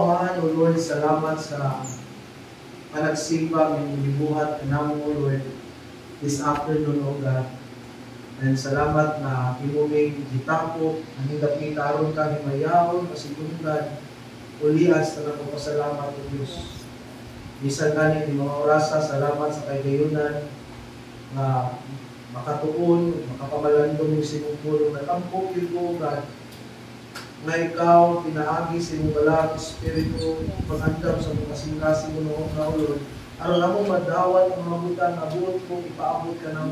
Amahan, O Lord, salamat sa panagsimba ng libuhat na mo, Lord, this afternoon, O God. And salamat na imuming gitapo, ang hindi karon ka himayahon, kasitunggan, ulias na napapasalamat, O Diyos. Bisan kanin ng mga orasa, salamat sa kagayunan na makatuon, makapamalandong yung sinungpulong na tampok yung God, na ikaw, pinaagi sa iyong balag, Espiritu, pag-andam sa mga kasing-kasing mo noong na Lord. Aron na mo madawat ang mga butan, abot kung ipaabot ka ng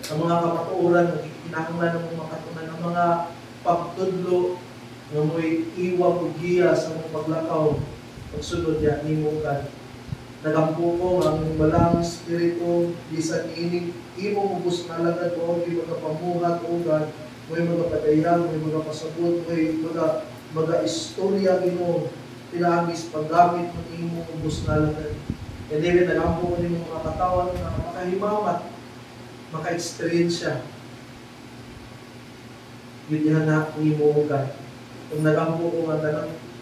sa mga kapatuoran, kinahanglan ng mga makatunan ng mga pagtudlo, na mo'y iwag o giya sa mga paglakaw, pagsunod yan, ni mo God. Nagampo ko ang balang Espiritu, bisan ining imo ubos na lagad o di magkapamuhat o God, may mga padayang, may mga pasabot, may mga istorya ino, pinagis paggamit ng imo ubos na lagad. Kaya David, nagampo ko ng mga katawan na makahimamat, maka-experience siya. Yun yan na imo o God. Kung nagampo ko ang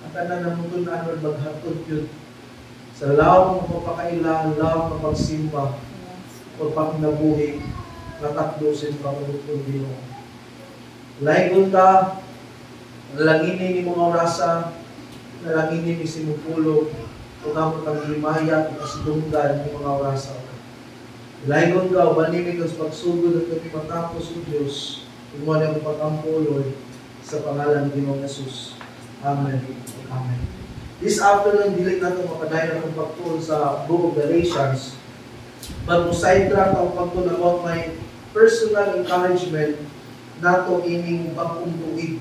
tanan na mutun na ano, maghatod yun. Sa law ng mapakailan, law ng pagsimba, o pagnabuhi, natakdosin pagkakutong Dino. Laygon ka, nalanginin ni mga orasa, nalanginin ni Sinupulog, o kamot ang himaya, o kasidunggan ni mga orasa. Laygon ka, o banimig ang pagsugod at kami matapos o Diyos, kung mo na ang pag-ampo, Lord, sa pangalan ng Ginoong Jesus. Amen. Amen. This afternoon, dili na ito mapadayon akong pagtuon sa Book of Galatians. But sidetrack ang pagtuon about my personal encouragement nato ining bagong tuig.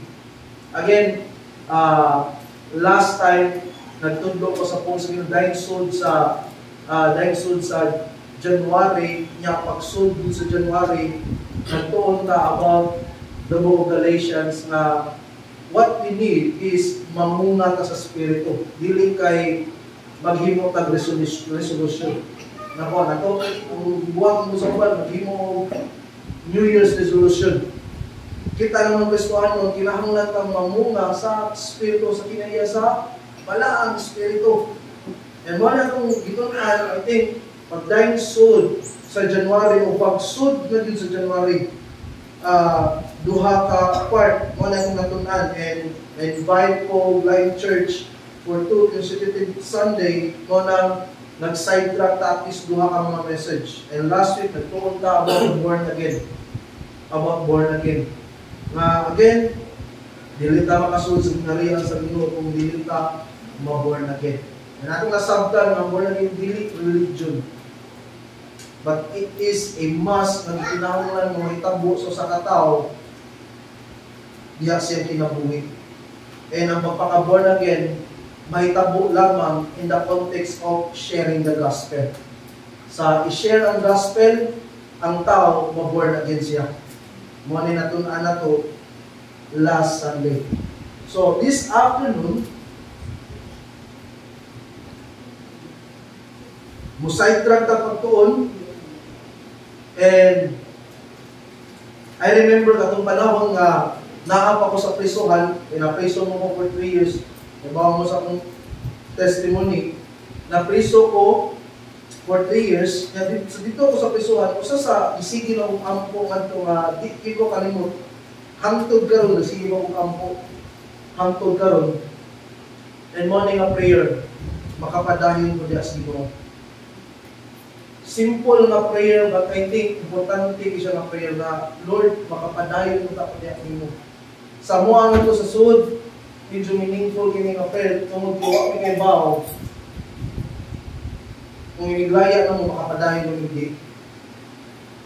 Again, last time, nagtudlo ko sa post ng dahil sa January, niya pagsud sa January, nagtuon ta about the Book of Galatians na what we need is mamunga ka sa Espiritu. Dili kay maghimo tag resolution. Nako, kung buwan mo sa buwan, maghimo New Year's resolution. Kita naman gustuhan mo, kinahanglan kang mamunga sa Espiritu, sa kinaya sa balaang Espiritu. And wala kong gitunan, I think, pagdaing sud sa January o pagsud na din sa January, duha ka part mo na itong natunan and invite ko Live Church for 2 consecutive Sunday mo na nag-sidetrack ta at least duha ka mga message. And last week, nagtuon ta about born again. About born again. Again, dili ta makasunod sa ginarihan sa Ginoo kung dili ta ma-born again. And atong nasabtan na born again, dili religion. But it is a must na kinahanglan mo itabo sa katao diya siya kinabuhi. And ang pagpaka-born again, mahitabo lamang in the context of sharing the gospel. Sa i-share ang gospel, ang tao, ma-born again siya. Muna natunan na to last Sunday. So, this afternoon, musidetrack ta pagtuon, and I remember katong panahon nga naapa ko sa prisuhan, pinapriso mo ko for 3 years, nabawa mo sa akong testimony, napriso ko for 3 years, dito ko sa prisuhan, usa sa isigi na kong ampo nga ito nga, di ko kalimot, hangtod karon, nasigi ko kong ampo, hangtod karon, and morning a prayer, makapadahin ko diya siguro. Simple na prayer, but I think importante siya na prayer na, Lord, makapadayon mo tapos niya mo. Sa mua nga ito sa sud, medyo meaningful kini nga prayer, tungod ko kay bao. Kung iniglaya na mo, makapadayon mo hindi.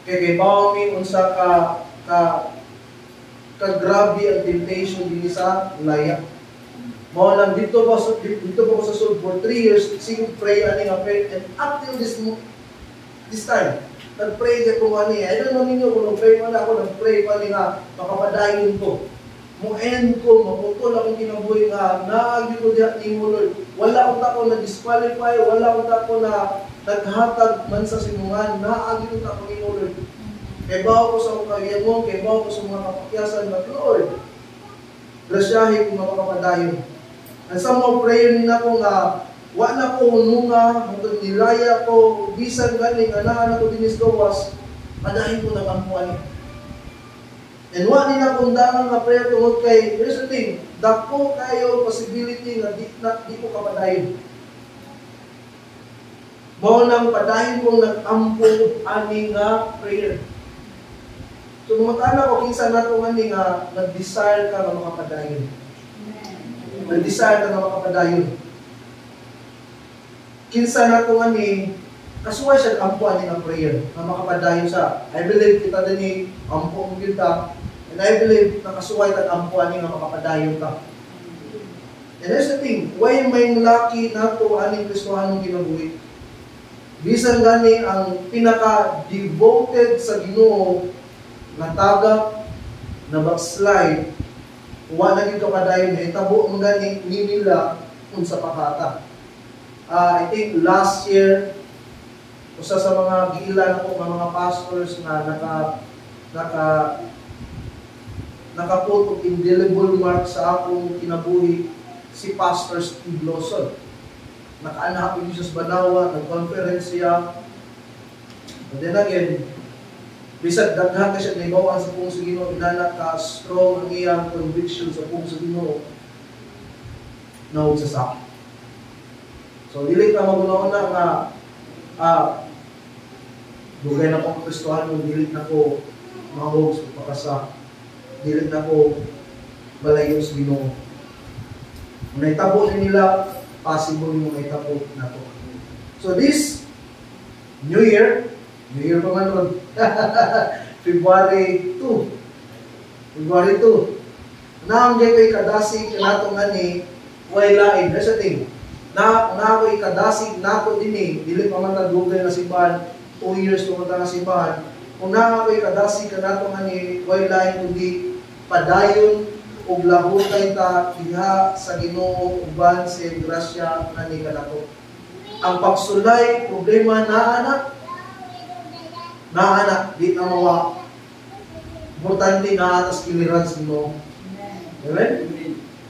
Kay bao mi unsa ka grabe ang temptation din sa laya. Mao lang dito ko sa sud for 3 years, sige pray ani nga prayer, and up till this time, nag-pray ko ani. I don't know ninyo kung nag-pray man ako, nag-pray pa nga, makapadayon ko. Mo-end ko, maputol akong kinabuhi nga, naagi ko diya ni mo Lord. Wala ko na disqualify, wala ko na naghatag man sa sinungan, naagi ko tako ni mo Lord. Kaya bawa ko sa kagyan mo, kaya bawa ko sa mga kapakyasan, but Lord, grasyahin kung makapadayon. Ang sa mga prayer nila ko nga, wa na ko nunga, matod nilaya ko, bisan galing, anaan ako dinis gawas, adahin ko nagampuan niya. And wa nila kung dangan nga prayer tungod kay, here's the thing, dako kayo possibility nga di ko kapadayon. Mao nang padayon kong nag-ampo ani nga prayer. So, matala ko, kinsa na ito nga nag-desire ka na makapadayon. Nag-desire ka na makapadayon. Kinsa na ito kasuway siya ampuan ni ng prayer na makapadayon siya. I believe kita din ampuan kita, and I believe na kasuway ka ampuan ni nga makapadayon ka. And here's the thing, why may laki na ito aning Kristohanong kinabuhi? Bisan gani ang pinaka-devoted sa Ginoo na tagak, na backslide, wa na gid kapadayon na itabo ang gani nila kung sa pakata. I think last year, usa sa mga giilan ako mga pastors na nakaput og indelible mark sa akong kinabuhi, si Pastor Steve Lawson. Nakaanak ko Jesus Banawa, nag-conference siya. And then again, bisag daghan ka siya naibawan sa pong sa Ginoo, inanak ka, strong ang iyang conviction sa pong sa Ginoo, na sa sakit. So, dili ka magunauna nga, dugay na kong Kristohan, dili na ko mahog sa pagkasa, dili na ko balayo sa Ginoo. Kung naitabo nila, possible yung naitabo na to. So, this New Year pa man ron, February 2. Naang di ko ikadasig nato nga ni way lain. There's a thing. Na ko ikadasig nato din dili pa man tadugay na simbahan, 2 years pumunta na simbahan. Kung na ko ikadasig nato nga ni way lain kundi padayon ug lahutay ta diha sa Ginoo uban sa grasya na ni kanato. Ang pagsulay problema na anak di na mawa. Importante na atas clearance Ginoo. Amen.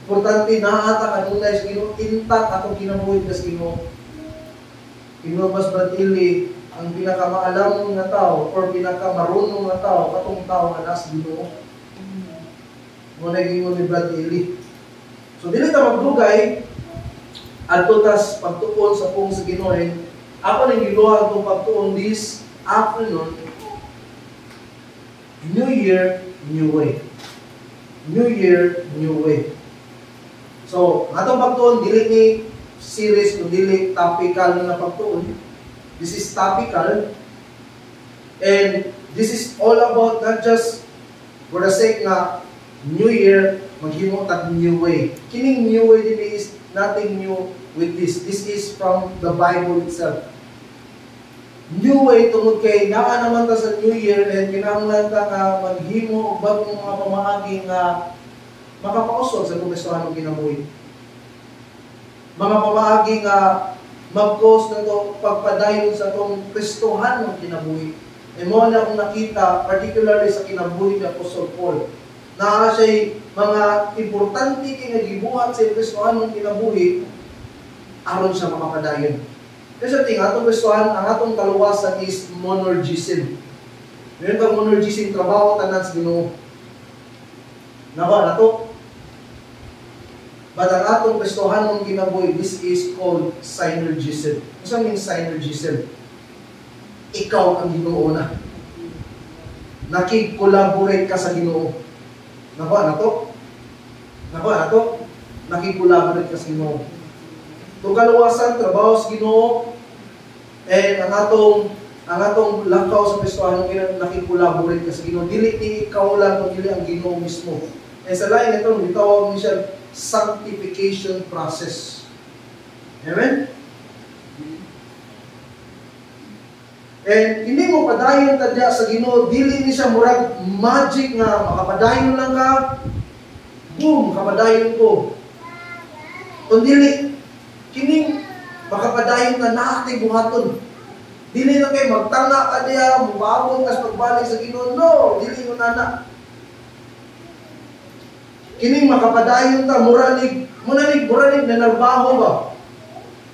Importante na ata kanunay sa Ginoo, intact atong kinabuhi sa Ginoo. Ginoo mas batili ang pinakamaalam nga tao or pinakamarunong nga tao katong tao nga nasa Ginoo. Muna gingon ni Brad Eli. So, dili ka magdugay adto tas pagtuon sa pong sa Ginoo. Ako ning giluwag itong pagtuon this afternoon. New Year, new way. New Year, new way. So, atong pagtuon, dili ni series o dili topical na pagtuon. This is topical. And this is all about not just for the sake na New Year, maghimo tag new way. Kining new way din is nothing new with this. This is from the Bible itself. New way tungod kay naa naman ta sa New Year and kinahanglan ta nga maghimo og bagong mga pamaagi nga makapausog sa Kristohanong kinabuhi. Mga pamaagi nga mag-cause na to pagpadayon sa tong Kristohanong kinabuhi. E mo na akong nakita, particularly sa kinabuhi ni Apostol Paul, na siya mga importante kay nga gibuhat sa Kristohanong kinabuhi aron siya makapadayon. Kasi atong Kristohan, ang atong kaluwasan is monergism. Ngayon kang monergism, trabaho tanan sa Ginoo. Nawa na to. But ang atong Kristohanong kinabuhi, this is called synergism. Ano means synergism? Ikaw ang Ginoo na. Nakikolaborate ka sa Ginoo. Nakuha na to? Nakikolaborate ka sa Ginoo. Itong kaluwasan, trabaho sa Ginoo, and ang atong lakaw sa Kristohanong nakikolaborate ka sa Ginoo. Dili ni ikaw lang, dili ang Ginoo mismo. And sa lain ito, itawag niya siya sanctification process. Amen? And hindi mo padayon tadya sa Ginoo, dili ni siya murag magic nga makapadayon lang ka, boom, makapadayon ko. Kung dili, kining makapadayon na naatay buhaton. Dili na kayo magtanga ka diya, mubabon kas pagbalik sa Ginoo. No, dili mo nana. Kining makapadayon ta, muralig Muranig na narbaho ba?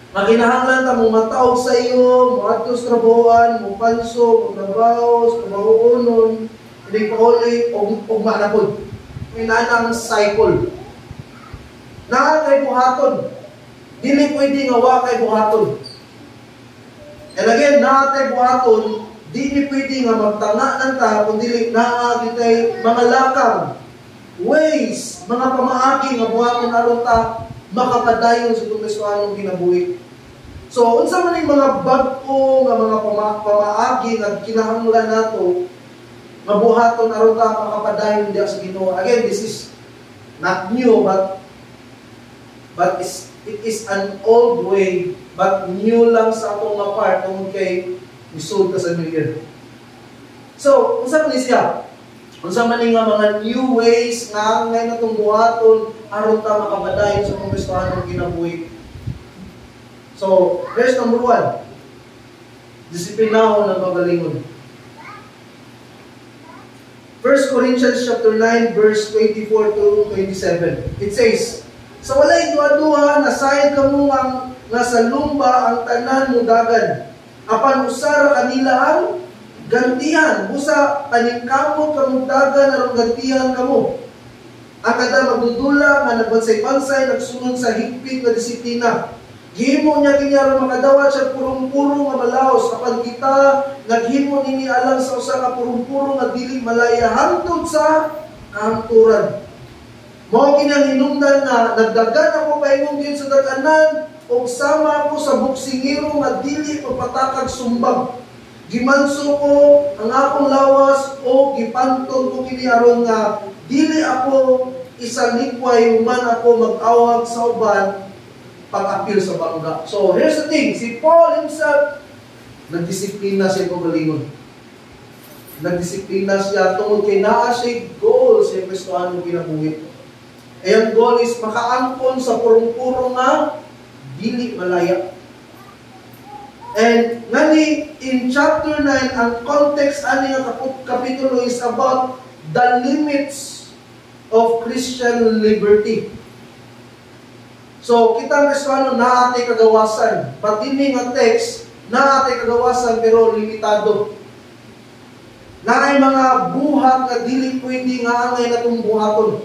Makinahanglan ta mong matawag sa iyo, mga trabuhan, mong panso, mong trabaho, trabahoon, hindi pa uli, o manapod. May nanang cycle. Kay buhaton. Dili pwede nga wa kay buhaton. And again, kay buhaton, dili pwede nga magtanga ng ta, kundi kay mga lakang, ways, mga pamaagi nga buhaton aron ta, makapadayon sa tumisoanong kinabuhi. So, unsa man yung mga bag-o nga mga pamaagi nga kinahanglan nato, mabuhaton aron ta makapadayon diya sa Ginoo. Again, this is not new, but it is an old way, but new lang sa atong nga part tungod kay isud ka sa New Year. So, unsa man siya? Unsa man nga mga new ways nga ngay natong buhaton aron ta makapadayon sa paggustuhan ng kinabuhi. So, verse number 1. Disiplinahon ng pagalingon. 1 Corinthians chapter 9 verse 24 to 27. It says, "Sa walay duha-duha nasayad kamo ang nasa lumba ang tanan mo dagan. Apan usara kanila ang gantihan. Busa paningkamot kamo dagan aron gantihan kamo. Ang kada magdudula nga nagbansay-bansay nagsunod sa higpit nga disiplina. Gihimo niya kini aron makadawat sa purong-purong nga malaos. Apan kita naghimo nini alang sa usa ka purong-purong nga dili malaya hangtod sa kahanturan. Mao kini ang hinungdan nga nagdagan ako paingon gyud sa dag-anan o sama ako sa buksingero nga dili pagpatakag sumbang. Gimanso ko ang akong lawas o gipantong ko kini aron nga dili ako isalikway human ako mag-awag sa uban pag-apil sa bangga." So here's the thing, si Paul himself nagdisiplina siya pagalingon. Nagdisiplina siya tungod kay naa siya goal siya gustuhan mo kinabuhi. E ang goal is makaangkon sa purong-purong nga dili malaya. And ngani in chapter 9 ang context ani nga kapitulo is about the limits of Christian liberty. So kita Kristiyano naa atay kagawasan, but dinhi nga text naa atay kagawasan pero limitado. Naay mga buhat nga dili pwede nga angay natong buhaton.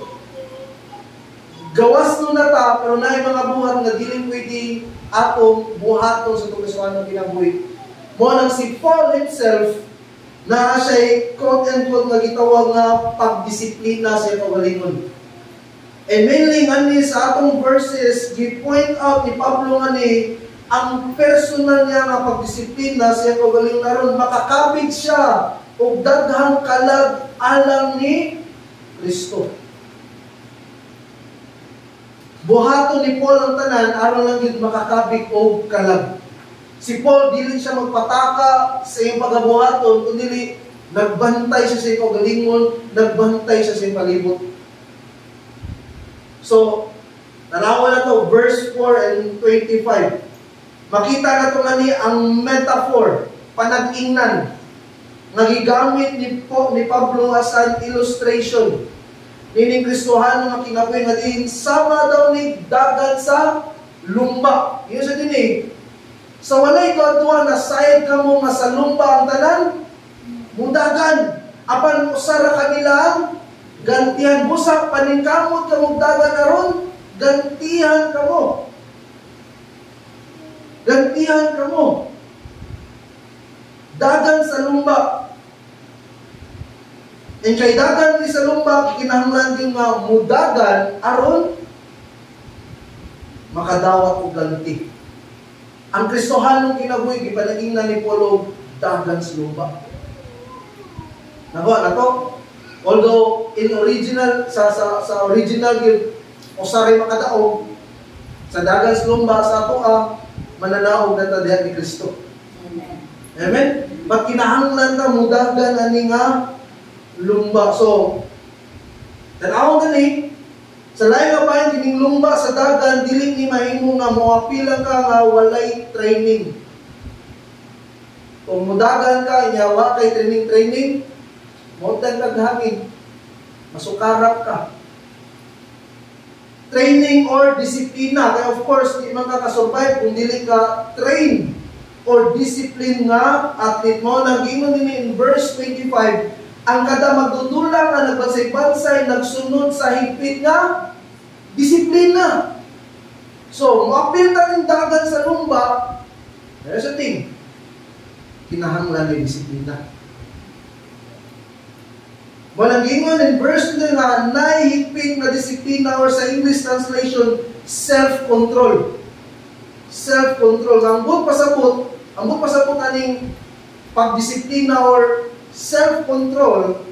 Gawas no na ta, pero naay mga buhat nga dili pwede atong buhaton sa Kristiyano kinabuhi. Mo nang si Paul himself na siya quote-unquote nga gitawag nga pagdisiplina sa pagalingon. And mainly ngani sa atong verses, gi-point out ni Pablo ngani ang personal niya nga pagdisiplina sa pagalingon aron makakabig siya og daghang kalag alang ni Kristo. Buhaton ni Paul ang tanan aron lang gyud makakabig og kalag. Si Paul dili siya magpataka sa iyang pagabuhaton kundi nagbantay siya sa iyang pagalingon, nagbantay siya sa iyang palibot. So, tanawa na to verse 4 and 25. Makita na to ngani ang metaphor, panag-ingnan nga gigamit ni Pablo as an illustration. Nining Kristohano nga kinabuhi nga din sama daw ni dagan sa lumba. Yun sa din sa walay duha nasayad kamo nga sa lumba ang tanan mudagan. Apan usara kanila ang gantihan. Busa paningkamot kamo dagan aron gantihan kamo. Gantihan kamo. Dagan sa lumba. And kay dagan ni sa lumba, kinahanglan din nga mudagan aron makadawat og ganti. Ang Kristohanong kinabuhi gipanagingnan ni Paulo dagan sa lumba. Nakuha na to? Although in original sa original gyud usaray makadaog sa dagan sa lumba sa atoa mananaog na ta diha ni Kristo. Amen. But kinahanglan ta mudagan ani nga lumba. So, tanawang gani, sa layo nga pahin kining lumba sa dagan, dili ni mahimo nga moapila ka nga walay training. Kung mudagan ka, inyawa kay training, mudan kag hangin, masukarap ka. training or disiplina. Kaya of course, di man ka kasurvive kung dili ka train or discipline nga athlete mo. Nag-ingon din in verse 25, ang kada magdudulang na nagbansay-bansay, nagsunod sa higpit nga disiplina. So, maapil ta ng dagat sa lumba, there's a thing, kinahanglan ng disiplina. Walang ingon in verse 2 nga, nahihigpit na disiplina or sa English translation, self-control. Self-control. Ang but pasabot aning pagdisiplina or self-control,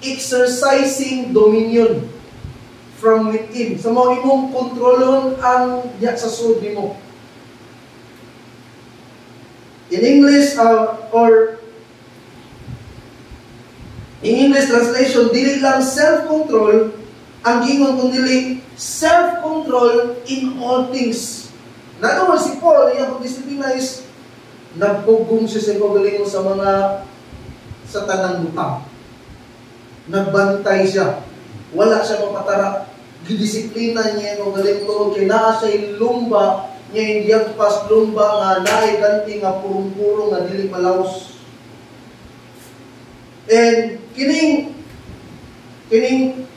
exercising dominion from within. So, mo imong kontrolon ang diya sa sud nimo. In English, in English translation, dili lang self-control, ang gingon kung dili self-control in all things. Nato si Paul, iyang pagdisiplina is nagpugong siya sa kagalingon sa tanang butang. Nagbantay siya. Wala siya mapatara. Gidisiplina niya yung kagalingon kay naa siya lumba niya yung yagpas lumba nga naay kanti nga purong-purong nga dili malaos. And kining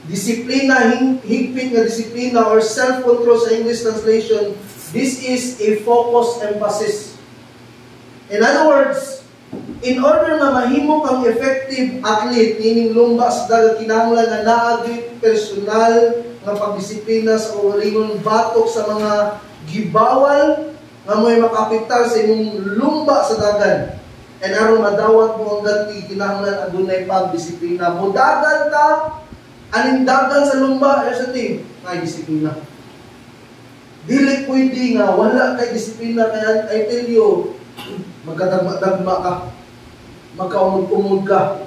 disiplina, higpit nga disiplina or self-control sa English translation, this is a focus emphasis. In other words, in order na mahimo kang effective athlete, meaning lumba sa dagat, kinahanglan nga naagi personal nga pagdisiplina sa kagalingon batok sa mga gibawal nga mo'y makapital sa imong lumba sa dagat. And aron madawat mo ang ganti, kinahanglan adunay pagdisiplina. Mudagan ta, anindagan sa lumba, sa thing, may disiplina. Dili pwede nga, wala kay disiplina, kaya I tell you, magkadagma-dagma ka, magkaumod-umod ka,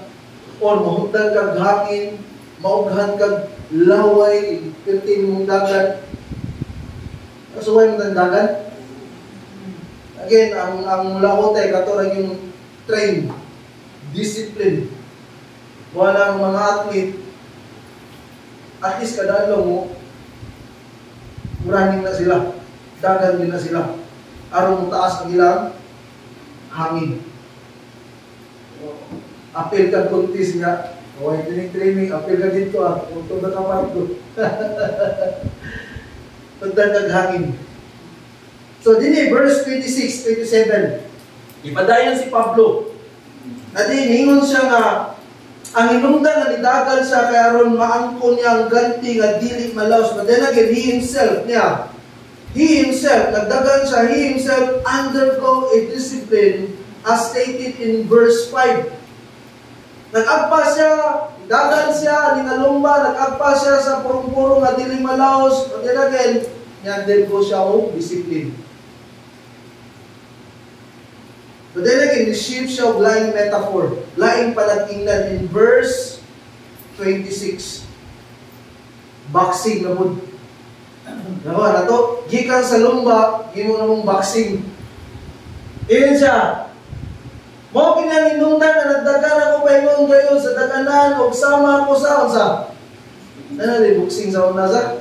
or mahutdan kag hangin, maughan kag laway, pertin mong dagan. Kasuway mong dagan? Again, ang laote, katorang yung train, discipline. Walang mga athlete, at least kadalo mo, running na sila, dagan din na sila. Aron taas ang ilang hangin. Apil ka kuntis nga, huwag training, apil ka dito kung na kapalit ko. Pagdan kag hangin. So, din verse 26, 27. Ipadayon si Pablo. At hingon siya nga, ang hinungdan na nidagan siya kaya aron maangkon niya ang ganti nga dili malaos. But then again, he himself, nagdagan siya, he himself undergo a discipline as stated in verse 5. Nag-agpa siya, dagan siya, ninalumba, nag-agpa siya sa purong-purong nga dili malaos. But then again, undergo siya o discipline. But then again, the sheep siya og laing metaphor, laing palagingnan in verse 26. Boxing na mo. Nawa na to, gikan sa lumba, gimo na mong boxing. Iyon siya. Mo kinaninungdan na nagdagan ako pa ingon kayo sa daganan o sama ko sa unsa. Ano din boxing sa una sa?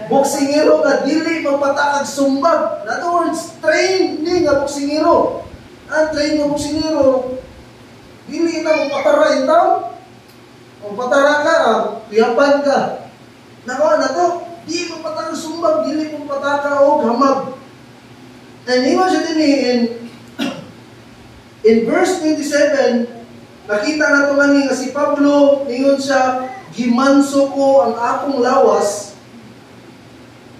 Boksingero nga dili magpatakag sumbag. In other words, train ni nga boksingero. Ang train nga boksingero, dili na magpatara itaw. Magpatara ka, piyapan ka. Nakawa na to, di magpatakag sumbag, dili magpataka o hamag. And iwan siya din in verse 27, nakita na ito nga si Pablo, ingon siya, gimanso ko ang akong lawas,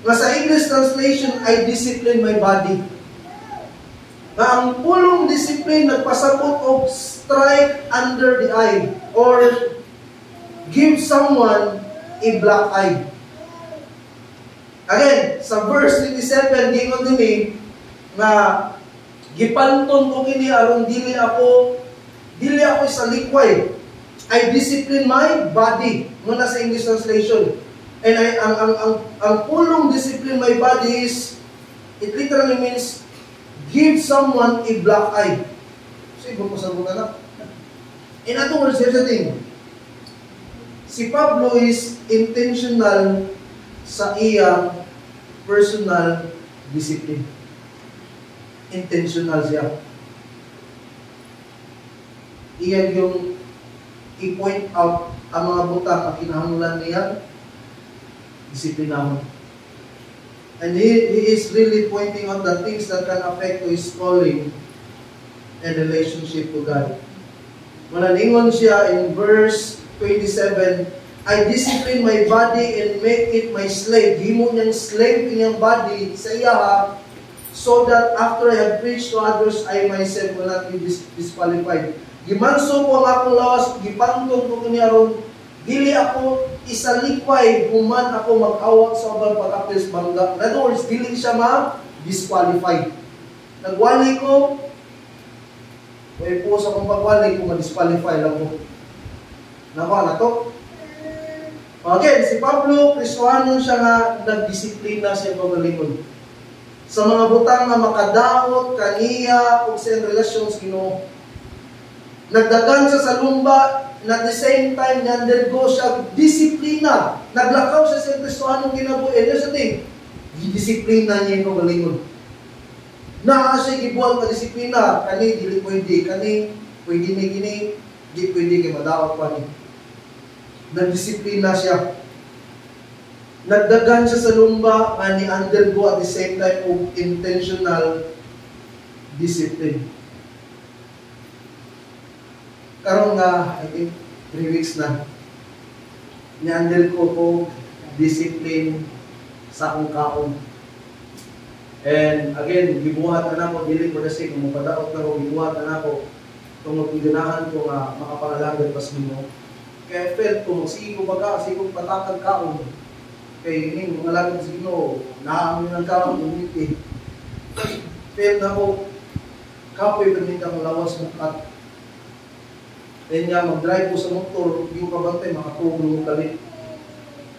nga sa English translation, I discipline my body. Na ang pulong discipline nagpasabot og strike under the eye or give someone a black eye. Again, sa verse 27, gingon din nga gipanton ko kini aron dili ako sa likway. I discipline my body. Muna sa English translation. And ang pulong discipline my body is, it literally means give someone a black eye. So, ibang pasabunan na. In other words, here's the thing. Si Pablo is intentional sa iyang personal discipline. Intentional siya. Iyan yung i-point out ang mga butang na kinahanglan niya disiplinahon. And he is really pointing out the things that can affect to his calling and relationship to God. Manalingon siya in verse 27, I discipline my body and make it my slave. Himo niyang slave inyang body sa iya, so that after I have preached to others, I myself will not be disqualified. Gimanso ko ang akong lawas, gipantong ko kaniaron, dili ako isalikway, human ako mag-awat sa ubang pagkapis bangga. In other words, dili siya ma-disqualified. Nagwali ko, may po sa kong pagwali ko, ma-disqualify lang ko. Nakuha na to? Again, si Pablo, Kristohano siya nga, nagdisiplina siya pagalingon. Sa mga butang na makadaot, kaniya, o sa relasyon sa Ginoo. Nagdagan siya sa lumba, na at the same time, na-undergo siya disiplina. Naglakaw siya sa Kristohanong ginabuhi. Ano sa ting? Disiplina niya yung pagalingon. Na siya gibuhat na disiplina. Kani, dili pwede. Kani, pwede ni gini. Di pwede kay madaot pa ni. Nagdisiplina siya. Nagdagan siya sa lumba, ni undergo at the same time of intentional discipline. Karon nga, I think, 3 weeks na, ni-undergo ko discipline sa akong kaon. And again, gibuhat na ako, dili ko na siya, kung mapadaot na ako, gibuhat na ako, kung magpiganahan ko nga makapangalagad pas mo. Kaya felt ko, magsigo baga, sigo patakag kaon. Kaya yun, mga lagad sa Ginoo, naamin ang kaon, umiti. Felt na ako, kapoy paminta kong lawas mo at then nga, mag-drive ko sa motor, yung kabantay, makatulong mo kalit.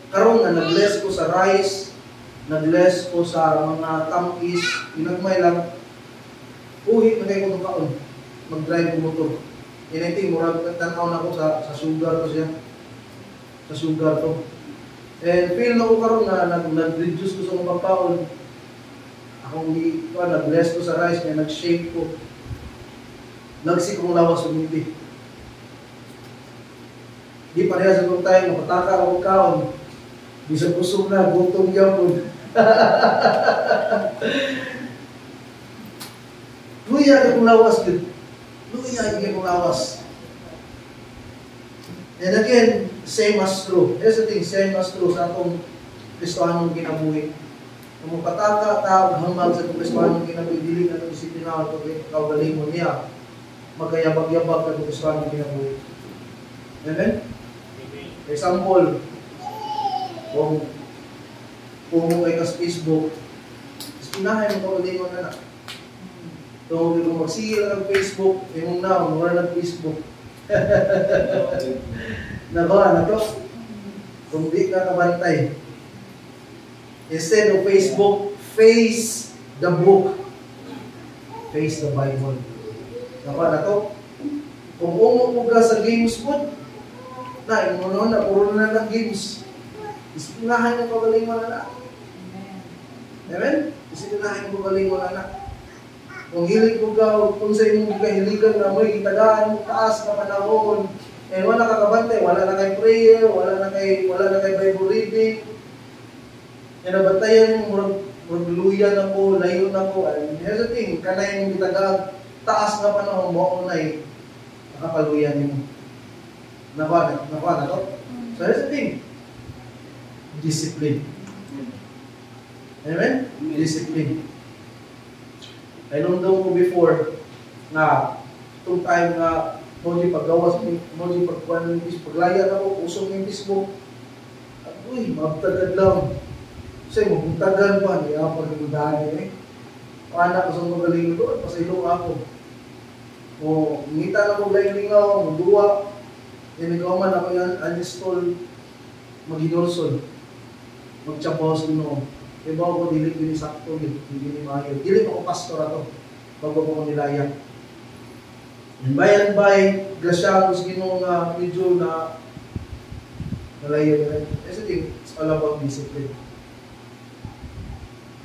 Karon nga, nag-bless ko sa rice, nag-bless ko sa mga tamis, pinagmay lang, uhi na kayo kung kaon, mag-drive ko motor. Yan I think, murag tanaw na ako sa sugar ko siya. Sa sugar to. And feel na ko karon nga, nag-reduce ko sa mga pagkaon. Akong nag-bless ko sa rice, kaya nag-shake ko. Nagsikong lawas umiti. Di pareha sa kong tayo, mapataka akong kaon. Bisa kusog na, gutom yapon. Luya akong lawas yun. Luya akong lawas. And again, same as true. Here's the thing, same as true sa atong Kristohanong kinabuhi. Kung mapataka, tao, hambal sa Kristohanong kinabuhi, dili na itong isipinaw ito, kaugalingon niya. Magkayabag-yabag ka itong Kristohanong kinabuhi. Amen? Example, kung kay ka sa Facebook, pinahay mo kaugalingon na na. So, kung magsigil ng Facebook, yung na, mura ng Facebook. Nagawa na to. Kung di ka kabantay. Instead of Facebook, face the book. Face the Bible. Nagawa na to. Kung umupo ka sa games food, na, yung mga na, puro na ng games. Isipinahan yung kagalingon na na. Amen? Isipinahan yung kagalingon na na. Kung hilig ko ka, kung sa imong kahiligan na mo'y itagaan mo taas na panahon, eh wala ka kabantay, wala na kay prayer, wala na kay Bible reading. E nabantayan mo, magluya na po, layo na po. Here's the thing, kanay mong itagaan, taas na panahon mo, unay, nakapaluyan mo. Nakuha na to? So here's the thing, discipline. Amen? Discipline. I know ko before na itong time na moji paggawas, moji pagkuhan ng Facebook, paglaya na ko, usong ng Facebook. At uy, mabtagad lang. Kasi mabuntagan pa, hindi ako pag-imudahan eh. Paana ko sa magaling doon, pasilo ako. O, ngita na ko lingaw, magduwa. Inigaw man ako yan, uninstall, mag-idorsol. Magtsabaw sa Ginoo. Diba ako, dili ko sakto, hindi ni Mayo. Dili ko pastor ato, bago ko nilaya. And by and by, grasya ko sa Ginoo nga medyo na nalayo nila. Kasi it's all about discipline.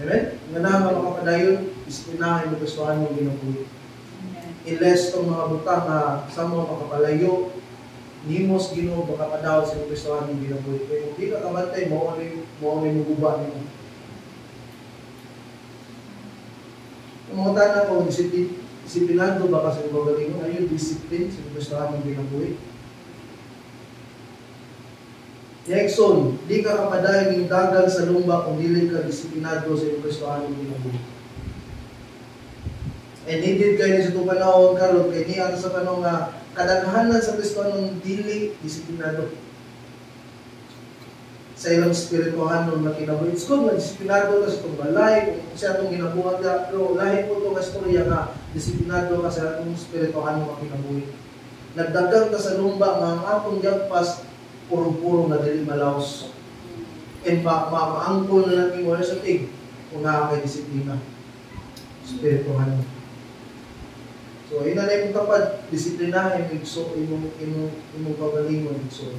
Amen? Nga na mga kapadayon, isipinahin mo gustuhan mong ginabuhi. Iles tong mga butang na sa mga makapalayo, nimos Ginoo baka padawat sa gustuhan mong ginabuhi. Kaya kung di ka kabantay, maunin mo guba nimo. Ang mga tanan ko, disiplinado baka sa magaling mo, ayun, discipline sa gustuhan mong ginabuhi. Jackson, di ka kapadayon yung dagang sa lumba kung dili ka disiplinado sa iyong gustuhan mong ginabuhi. And needed kayo sa itong panahon karon kay niya sa panahon nga kadaghanan sa Kristo ng dili disiplinado sa ilang spirituhan nung nakinabuhi. It's good na disiplinado ka sa itong balay kung siya itong ginabuhat ka, pero lahi po itong istorya nga disiplinado ka sa itong spirituhan nung nakinabuhi. Nagdagang ka sa lumba nga ang atong jagpas puro-puro na dili malaos. And maangkol na natin wala sa tig kung nakakay disiplina spirituhan mo. So, yun na yung kapag disiplinahin imong pagalingon. So,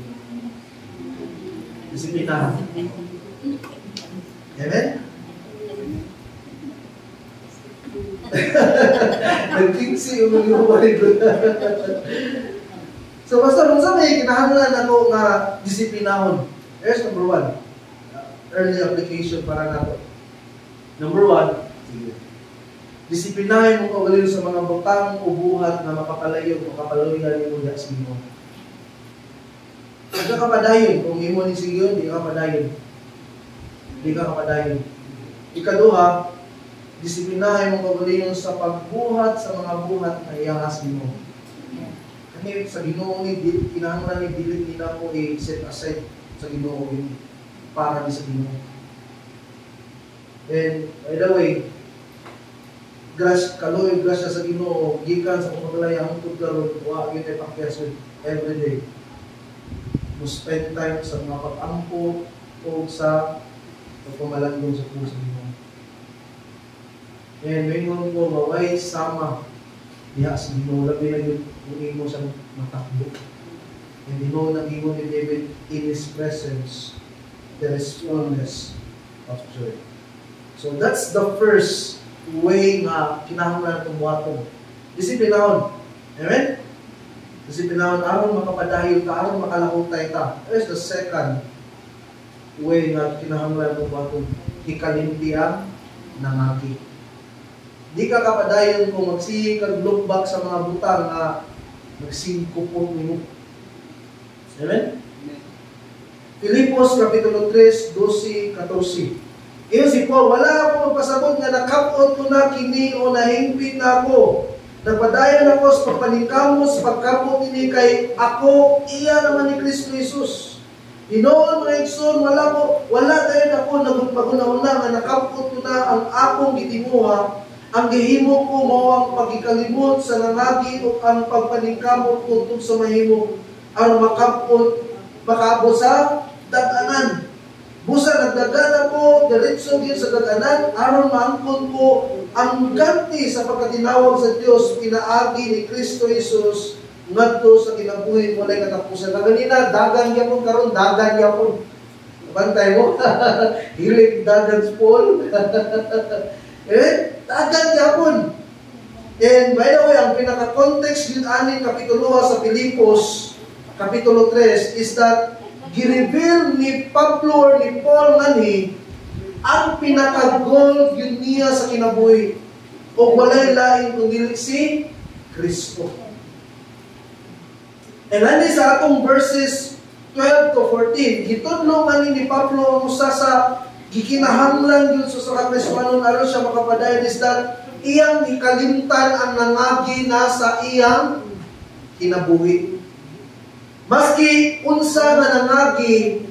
disiplinahan. Amen? Nag-kingsi yung mga ko. So, basta kung sa may kinahanglan ako nga disiplinahon. Here's number 1. Early application para nato. Number 1, disiplinahin mo kaugalilo sa mga butang o buhat na makapalayo o makapaluyan ni Muda sa imo. Di ka kapadayon. Kung imo ni sigiyon, di ka kapadayon. Di ka kapadayon. Ikaduha, disiplinahin mo kaugalilo sa pagbuhat sa mga buhat na iyahas mo. Kani sa Ginoo ni kinahanglan ni dili nila ko i-set aside sa Ginoo para ni sa Ginoo. And by the way, kaloy grasya sa Ginoo gikan sa paglalaya ang tudlaron wa gyud ay pakyas every day. Mo spend time sa mga pag-ampo o sa pagpamalandong sa puso Ginoo. And mingon ko maway sama diha sa Ginoo labi na gyud mo sa matakbo. And Ginoo nag-ingon ni David, in His presence there is fullness of joy. So that's the first way nga kinahanglan itong buhaton. Disiplinahon. Amen? Disiplinahon, aron makapadayon ka, aron makalahutay ka. There's the second way nga kinahanglan itong buhaton. Ikalimti ang nangagi. Di ka kapadayon kung magsihing kag look sa mga butang na magsingkupot mo. Amen? Filipos, Kapitulo 3, 12, 14. Iyon si Paul, wala ako magpasabot nga nakapot ko na kini o nahingpit na ako. Nagpadayon ako sa pagpaningkamos, pagkapot ini kay ako, iya naman ni Kristo Jesus. Hinoon mga igsoon, wala tayo na ako nagpaguna-una nga nakapot ko na ang akong gitimuha. Ang gihimo ko mao ang pagikalimot sa nangagi o ang pagpaningkamot tungtong sa mahimo. Ang makabot sa daganan. Busa nagdagan ako, diretso din sa daganan, aron maangkon ko ang ganti sa pagkatinawag sa Dios pinaagi ni Kristo Jesus ngadto sa kinabuhi walay katapusan. Na ganina, dagan yapon karon, dagan yapon. Bantay mo. Hilig dagan Paul. Dagan yapon. And by the way, ang pinaka-context yun aning kapitulo sa Filipos, Kapitulo 3, is that gireveal ni Pablo or ni Paul ngani ang pinaka-goal yun niya sa kinabuhi o walay lain kundi si Kristo. And ano sa atong verses 12 to 14, gitudlo ngani ni Pablo ang usa sa gikinahanglan yun sa kakristohanon aron siya makapadayon is that iyang ikalimtan ang nangagi na sa iyang kinabuhi. Maski unsa nga nangagi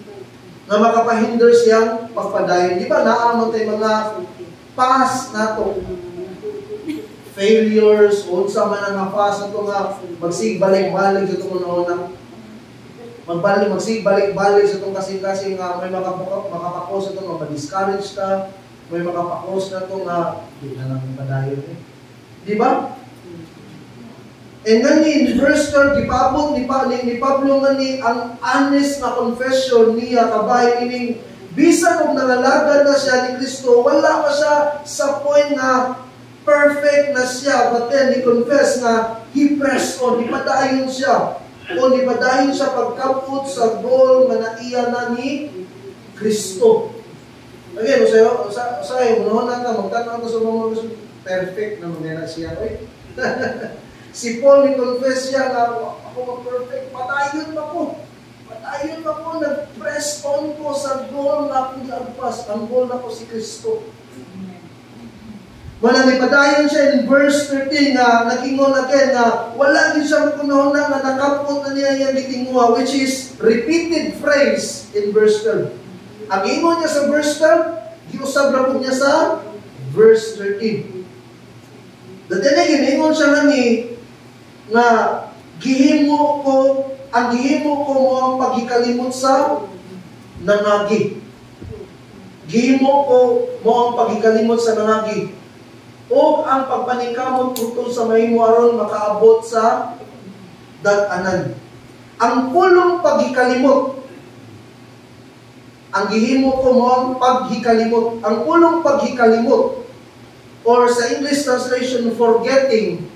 nga makapahinder siyang pagpadayon. Di ba naamon tayo mga past nato, failures, unsa man ang past nato nga magsigbalik-balik sa itong una-una. Magsigbalik-balik sa itong kasing-kasing nga may makapakos na itong ma-discourage ka, may makapakos na itong di na lang padayon. Di ba? And then in verse 12, gipabot ni Pablo nga ni ang honest na confession niya kabay ining bisan kung nangalagad na siya ni Kristo, wala pa siya sa point na perfect na siya. But then, he confessed na he pressed on, ipadayon siya. O ipadayon siya pagkapot sa goal na naiya na ni Kristo. Again, sa'yo, unahon na ka, magtanong ko sa mga perfect na mga siya. Si Paul, ni-confess siya na ako mag-perfect, padayon ako. Padayon ako, nag-press on ko sa goal na akong iagpas. Ang goal na ko si Kristo. Mananipadayon siya in verse 13 na nagingon again na wala din siya makunahon na nakapot na niya yung gitinguha, which is repeated phrase in verse 12. Ang ingon niya sa verse 12, giusab na po niya sa verse 13. Datinay, ingon siya nga gihimo ko mo ang paghikalimot sa nangagi. Gihimo ko mo ang paghikalimot sa nangagi. O ang pagpanikamot utol sa mahimo aron makaabot sa dag-anan. Ang pulong paghikalimot, ang gihimo ko mo ang paghikalimot. Ang pulong paghikalimot, or sa English translation, forgetting,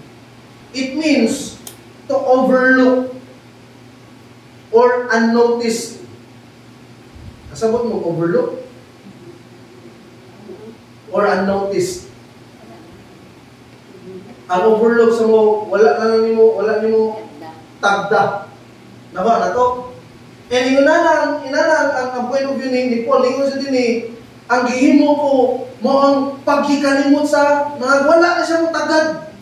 it means to overlook or unnoticed. Kasabot mo, overlook or unnoticed. Ang overlook sa mo, wala nimo tagda. Naba na to. And inana ang point of view ni Paul, ingon sa din ang gihimo ko mo ang paghikalimot sa mga wala na siya mo tagad.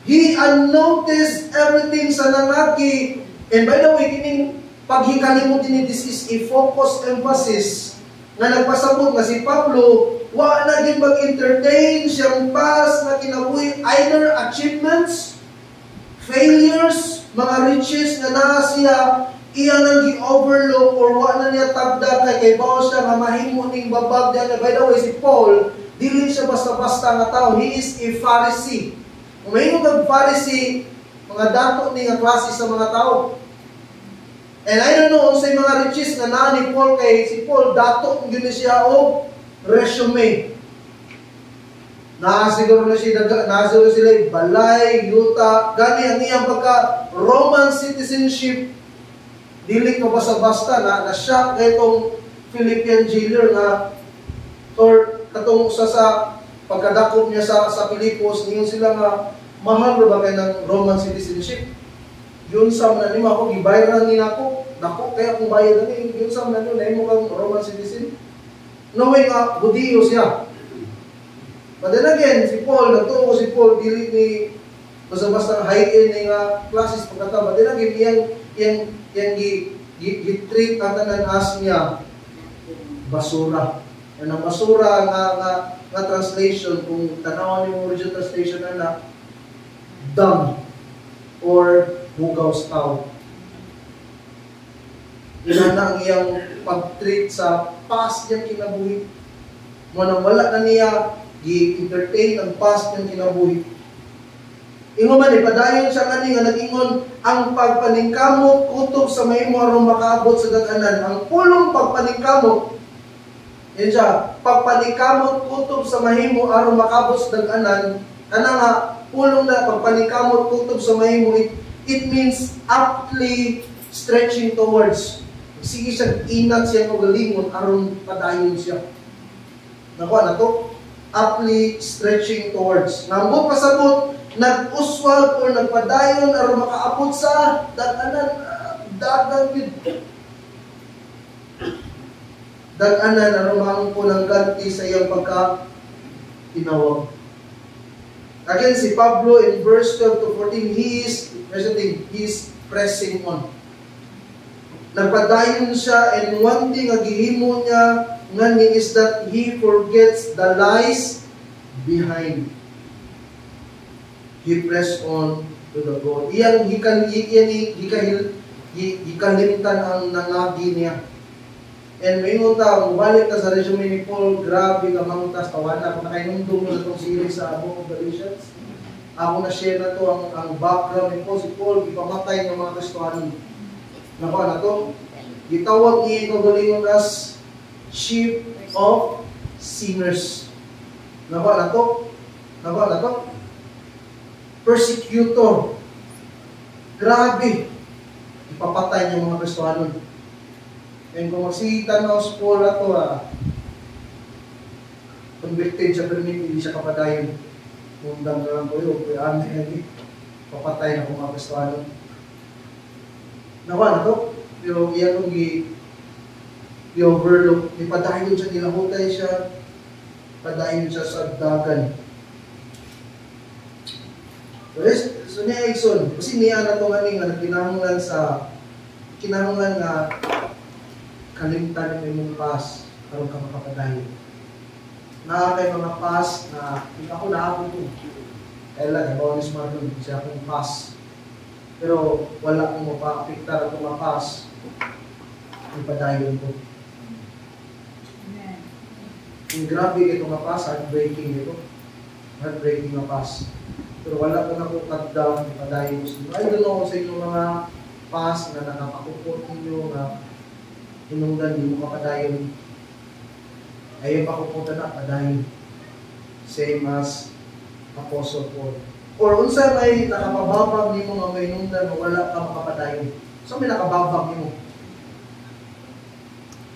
He unnoticed everything sa nangagi. And by the way, kining paghikalimot din, this is a focused emphasis na nagpasabot nga si Pablo, wa na din mag-entertain siyang past na kinabuhi, either achievements, failures, mga riches na naa siya, iya nang gi-overlook or wa na niya tabda kay bawo siya nga mahimo ning babag diyan. By the way, si Paul, dili siya basta-basta nga tao. He is a Pharisee. Kung mahimo kag Pharisee, mga dato ni nga klase sa mga tao. And I don't know unsay mga riches na naa ni Paul, kay si Paul dato gyud siya og resume. Siguro na sila balay, yuta, gani ang iyang pagka Roman citizenship, dili ko basta-basta na siya kay itong Philippian jailer na or katong usa sa pagkadakop niya sa Pilipos, niyon sila nga mahal ba kay ng Roman citizenship. Yun sa man nimo ako gibayaran ni nako, dako kaya kung bayad ni yun sa man nimo nahimo kang Roman citizen. Knowing nga Budiyo siya. But then again, si Paul, natuo si Paul, dili ni basta-basta high-end nga classes pagkata. But then again, yang gi-treat ang tanan as niya basura. Yan ang basura nga translation, kung tanawan yung original translation na dung or hugaw sa tao. Yan ang iyang pag-treat sa past niyang kinabuhi. Manang wala na niya i-entertain ang past niyang kinabuhi. Ingon man, ipadayon siya nga nag-ingon, ang pagpaningkamot kutob sa mahimo aron makaabot sa dag-anan. Ang pulong pagpaningkamot, yan siya, pagpaningkamot kutob sa mahimo aron makaabot sa dag-anan, kana nga, pulong na pagpaningkamot kutob sa mahimo, it means aptly stretching towards. Sige siya, inat siya magalingon aron padayon siya. Nakuha na to? Aptly stretching towards. Nambot pasabot, nag-uswag o nagpadayon aron makaabot sa dag-anan, dag-anan aron maangko ng ganti sa iyang pagka-tinawag. Again, si Pablo in verse 12 to 14, he is pressing on. Nagpadayon siya, and one thing nga gihimo niya ngani is that he forgets the lies behind. He pressed on to the goal. Iyang hikalimtan ang nangagi niya. And may ta, mubalik ka sa resume ni Paul, grabe ka mangtas, tawana. Kung nakainundong mo na itong series sa Book of Galatians, ako na-share na to ang background ni Paul. Si Paul, ipamatay ng mga Kristohanon. Nakuha na to? Gitawag niya kagalingon as chief of sinners. Nawa na to? Nawa na to? Persecutor. Grabe. Ipapatay niya mga Kristohanon. And kung magsitan na sa Paul na to, convicted siya pero hindi siya kapadayon. Kung dam na lang ko yun, kaya hindi. Papatay na kung mga Kristohanon. Nawa na to? Pero iyan kong i-overlook. Ipadayon siya, nilahutay siya. Padayon siya sa dagan. So niya Exxon, kasi niya na ito nga kinahanglan nga kalimtan ng imong pas karon ka makapadayon. Kay mga pas na ako na ako po. Kaya lang, bonus marlon siya akong pas. Pero wala akong mapapiktar at mga pas. Ipadayon ko. Yung grabe ito nga pas, heartbreaking ito. Heartbreaking nga pas. Pero wala ko na po cut down, ipadayon ko sa inyo. I don't know sa inyong mga pas na nakapakupot ninyo na hinunggan, hindi mo kapadayon. Ayun pa kupunta na, padayon. Same as Apostle Paul. Or unsa may nakapababag ni mo nga may hinunggan na wala ka makapadayon. So may nakababag ni mo.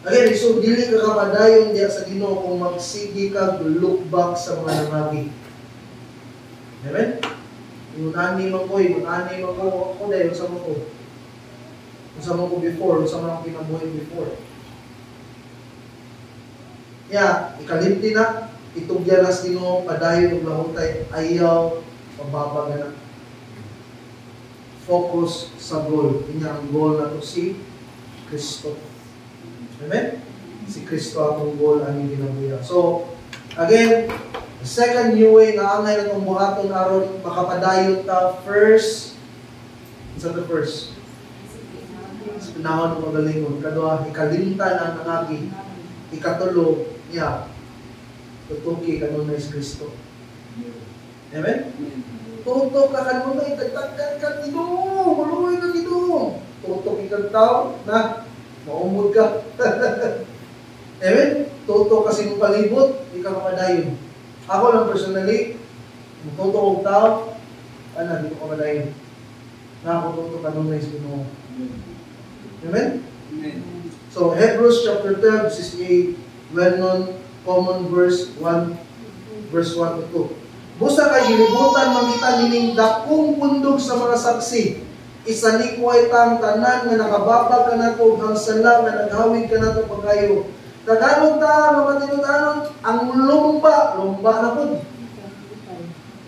Again, so dili ka kapadayon diya sa Ginoo kung magsigi ka look back sa mga nangagi. Amen? Munani man ko, ako dahil sa mo ko. Sa mo ko before, sa mga kinabuhay before. Ikalimti na, itugyan na sa Ginoo, padayon ug lahutay, ayaw, pababaga na. Focus sa goal. Inya ang goal na to si Kristo. Amen? Si Kristo atong goal ang ginabuya. So, again, the second new way na angay na itong buhaton aron makapadayon ta first. What's the first? Sa pinahon ng magalingon. Kadua, ikalimtan ang nangagi. Ikatulo, tutuki kanunay si Kristo. Amen? Tutok ka kanunay, tagtagkan ka Ginoo, maluoy ka Ginoo. Tutok ikang tao na maumod ka. Amen? Tutok kasi mong palibot, di ka kapadayon. Ako lang personally, tutok og tao, di ko kapadayon. Nakatutok kanunay si Ginoo. Amen? Amen. So, Hebrews chapter 12, this is a well-known common verse 1 to 2. Busa kay gilibutan mangita nining dakong pundog sa mga saksi. Isalikway tang tanan nga nakababag ka nato ang sala nga naghawid ka nato pagkayo. Tagalog ta mga tinudanon ang lumba na pud.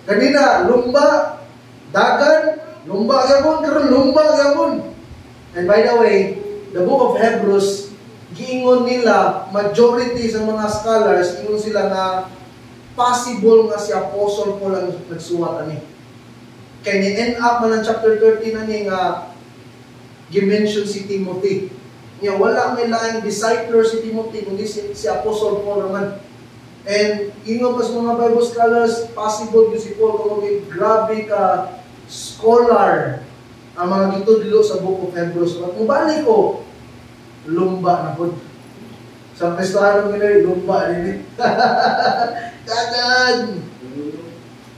Kanina lumba dagan, lumba gyapon karon lumba gyapon. And by the way, the book of Hebrews, giingon nila, majority sa mga scholars, ingon sila na possible nga si Apostle Paul ang nagsuwat ani. Kaya ni-end up man ang chapter 13 na ni nga gimension si Timothy. Nga wala may laing discipler si Timothy, kundi si Apostle Paul naman. And ingon pa sa mga Bible scholars, possible yun si Paul kung grabe ka scholar ang mga gitudlo sa book of Hebrews. Mubalik ko, lumba na po. Sa Kristohanon nila, lumba rin. Kagan!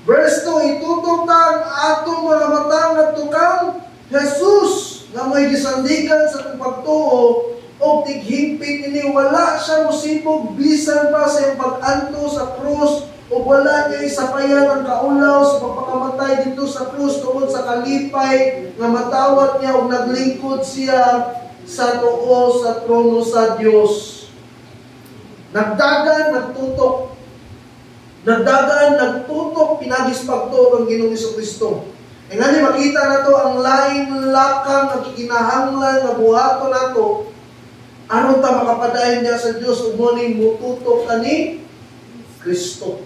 Verse 2, itutok ang atong mga matang at tukang Jesus na may gisandigan sa pagtuo o tighingpit ini wala siya musibog bisan pa sa iyang pag-anto sa krus o wala niya isapayan ang kaulaw sa pagpakamatay dito sa krus tungod sa kalipay nga matawat niya o naglingkod siya sa tuo sa trono sa Dios. Nagdagan, nagtutok. Nagdagan, nagtutok, pinagis pagtuo ang Ginoong Jesucristo. E nga makita na to ang lain lakang nakikinahanglan na buhato na to. Ano ta makapadayon niya sa Diyos ug mo'y mututok ani Kristo.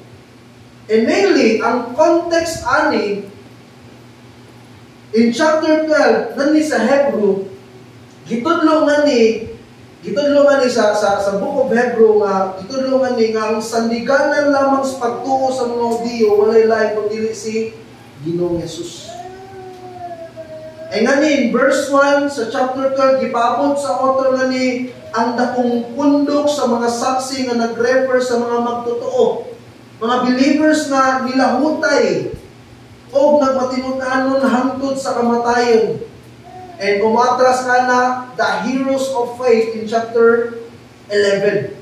And mainly, ang context ani in chapter 12 nani sa Hebrew, gitudlo nga ni sa book of Hebrew nga gitudlo nga ni nga ang sandiganan lamang sa pagtuo sa mga Hudiyo walay lain kundi si Ginoong Hesus. Ay nga ni, verse 1 sa chapter 12, gipabot sa author nga ni, ang dakong pundok sa mga saksi nga nag-refer sa mga magtotoo. Mga believers na nilahutay o nagmatinukanon hangtod sa kamatayon. And umatras nga na the heroes of faith in chapter 11.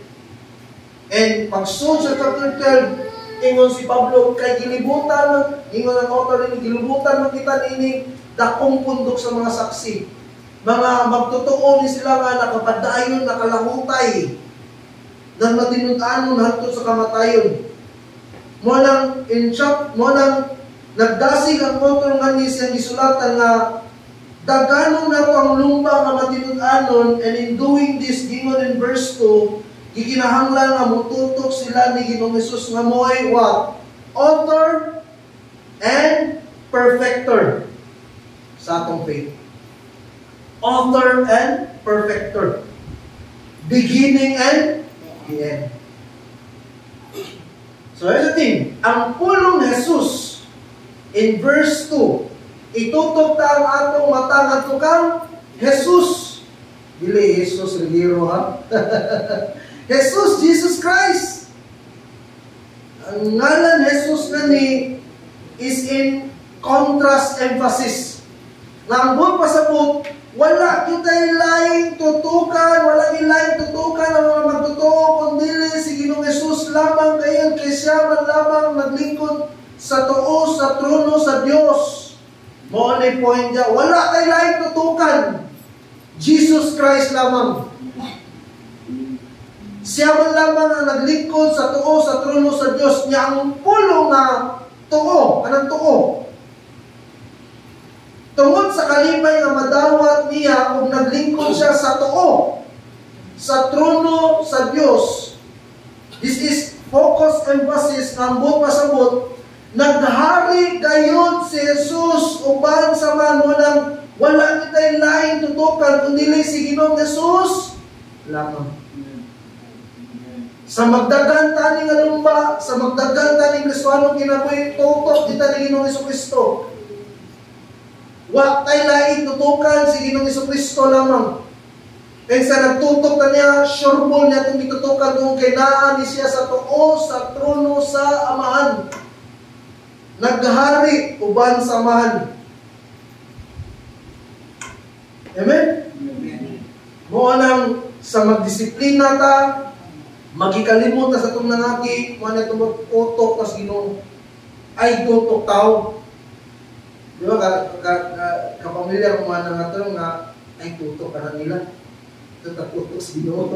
And pagsunod sa chapter 12, ingon si Pablo, kay gilibutan, ingon ang author rin, gilibutan mo kita nini, dakong pundok sa mga saksi. Mga magtotoo ni sila nga nakapadayon, nakalahutay, nang matinukanon hangtod sa kamatayon. Mo nang nagdasig ang author nga ni siyang gisulatan nga daganon na to ang lumba nga matinud-anon, and in doing this, gingon in verse 2, gikinahanglan nga mututok sila ni Ginoong Hesus nga mo'y what? Author and perfecter sa atong faith. Author and perfecter. Beginning and the end. So here's the thing. Ang pulong Jesus in verse 2, itutok ta ang atong mata nga tukang Jesus. Dili Jesus Rigiro ha. Jesus, Jesus Christ. Ang ngalan Jesus na ni is in contrast emphasis. Nga ang buong pasabot, wala kita'y laing tutukan, wala ilaing tutukan ang mga magtotoo, kundi si Ginoong Jesus lamang kayo, kay siya man lamang naglingkod sa tuo, sa trono, sa Diyos. Mo ni point niya, wala tayo laing tutukan. Jesus Christ lamang. Siya man lamang ang naglingkod sa tuo, sa trono, sa Diyos. Niya ang pulo nga tuo. Anong tuo? Tungod sa kalimay nga madawat niya kung naglingkod siya sa tuo, sa trono, sa Diyos. This is focus emphasis ng buong pasabot. Naghari gayon si Jesus uban sa manunang wala kita'y laing tutukan kundi si Ginoong Jesus lamang. Sa magdagan tani nga lumba, sa magdagan tani Kristohanong kinabuhi, tutok kita ni Ginoong Jesucristo. Wa tay laing tutukan si Ginoong Jesucristo lamang. Kaya sa nagtutok na niya, sureball niya itong itutukan kung kainaan ni siya sa tuo, sa trono, sa amahan. Naghari uban sa amahan. Amen? Mo anang sa magdisiplina ta, magikalimot na sa itong nangaki, mo na itong magtutok na sa Ginoo. Ay tutok tao. Di ba, kapamilyar mo mga nangatong nga, ay tutok ka na nila. Ito tutok sa Ginoo.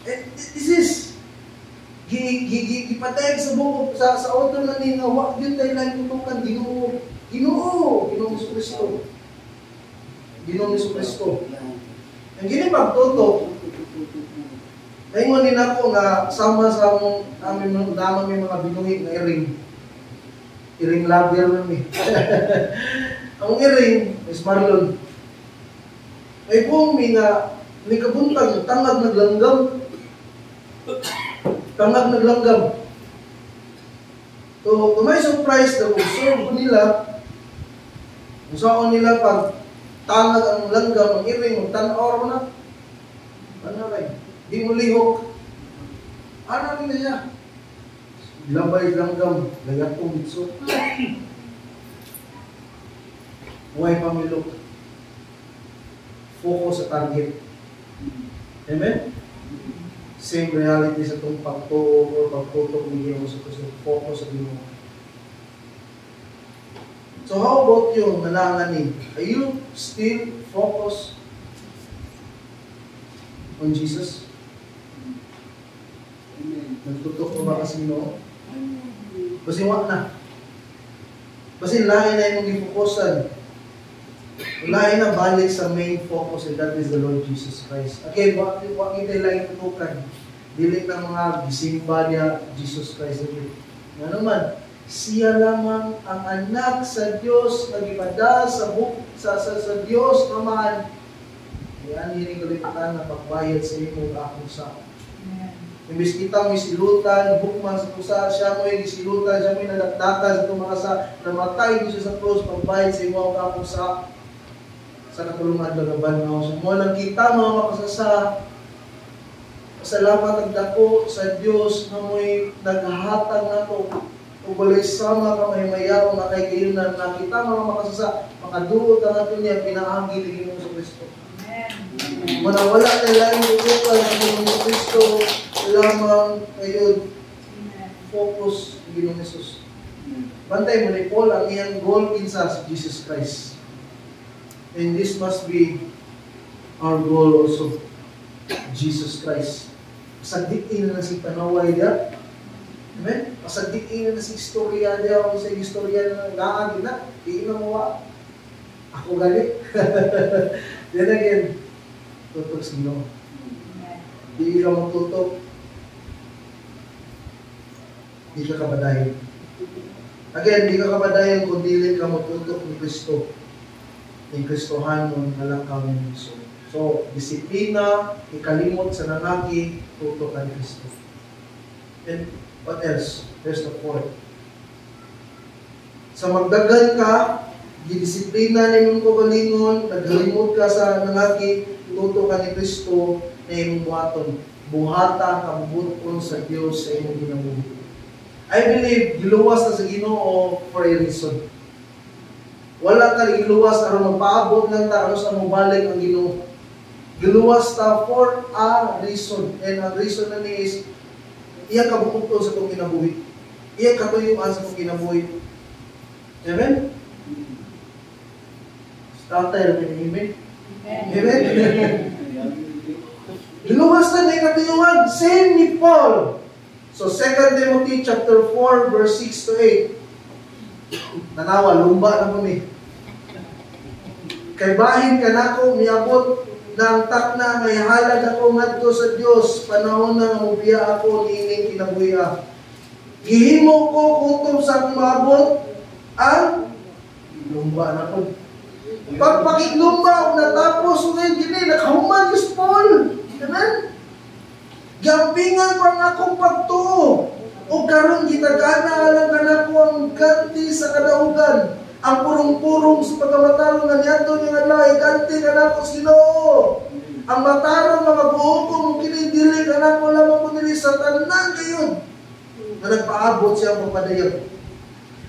This is, gipatayag sa buko, sa auto na nila, wak yun tayo lang tutukan, Ginoo. Ginoong Jesucristo. Ginoong Jesucristo. Ang ginipagtutok, naingon din ako nga sama sa amin may mga binuhi na iring. Iring labier namin. Ang iring is Marlon. May buong may kabuntag, tangag naglanggam. Tangag naglanggam. So, may surprise na observe ko nila. Kung saan nila pag tangag ang langgam, ang iring, magtanaw na. Ano rin? Di mo lihok. Ano rin niya? Labay langgam, lagat kong bitso. Huwag pamilok. Focus sa target. Amen? Same reality sa itong pagtutok ni Ginoong Jesucristo. Focus sa Ginoong. So how about you, nananganin? Are you still focused on Jesus? Nagtutok mo ba kasi Ginoo? Basi wak na. Basi lain na yung gifokusan. Lain na balik sa main focus, and that is the Lord Jesus Christ. Okay, wak kita lang tutukan. Dili ng mga gisimba niya Jesus Christ. Nga naman, siya lamang ang anak sa Diyos na gipada sa Diyos naman. Yan, hiring kalimutan na pagbayad sa inyo akong sa. Imbis kita may silutan, bukman sa pusa, siya mo'y gisilutan, siya mo'y nadakdakan sa tumasa, namatay niyo sa krus, pagbayad sa iwang kapong sa katulungan ng banaw. So mo lang kita mga makasasa, pasalamat ang dako sa Dios na mo'y naghahatag na to. Kung walay sama ka may mayaw na kay kayo na kita mga makasasa, makaduot ang ato niya, pinaagi ligin mo sa Kristo. Manawala na lang yung tukal ng Kristo, lamang kayo focus ng Ginoong Jesus. Bantay mo ni Paul ang iyang goal kinsa si Jesus Christ. And this must be our goal also. Jesus Christ. Pasagdiin na si panaway niya. Amen? Pasagdiin na si istorya niya. O sa istorya na laag na. Di na mo ako gali. Then again, tutok sa Ginoo. Di ka magtutok. Di ka kabadayon. Again, di ka kabadayon kung dili ka magtutok ni Kristo. Ni Kristohanon na lang kami Kristo. So, disiplina, ikalimot sa nanaki, tutok ka ni Kristo. And what else? There's the fourth. Sa magdagan ka, disiplina na imong kaugalingon, naghalimot ka sa nanaki, tutok ka ni Kristo na imong buhaton. Buhata ka bubuton sa Dios sa imong ginabuhi. I believe, giluwas na sa Ginoo for a reason. Wala ka giluwas aron magpaabot lang ta ano sa mobalik ang Ginoo. Giluwas ta for a reason. And ang reason na ni is iya ka bubuton sa itong kinabuhi. Iya ka tuyuan sa itong kinabuhi. Amen? Tatay, amen? Amen? Giluwas na na katuyuan. Same ni Paul. So 2 Timothy chapter 4 verse 6 to 8. Nanawa, lumba na po ni. Kay bahin ka nako miabot ng takna may halad ako ngadto sa Dios panahon na mubiya ako niining kinabuhi. Gihimo ko kutob sa akong maabot ang lumba na po. Pagpakitlumba natapos ngayon gini nakahuman Diyos Paul. Amen? Gampingan pa nga akong pagtuo. O karon gitagana lang kanako ang ganti sa kadaugan. Ang purong-purong sa pagkamatarong nga niadto nga lahi ganti kanako sa Ginoo. Ang matarong nga maghuhukom mo kinidili kanako lamang ko dili sa tanan kayon. Na nagpaabot siya pagpadayag.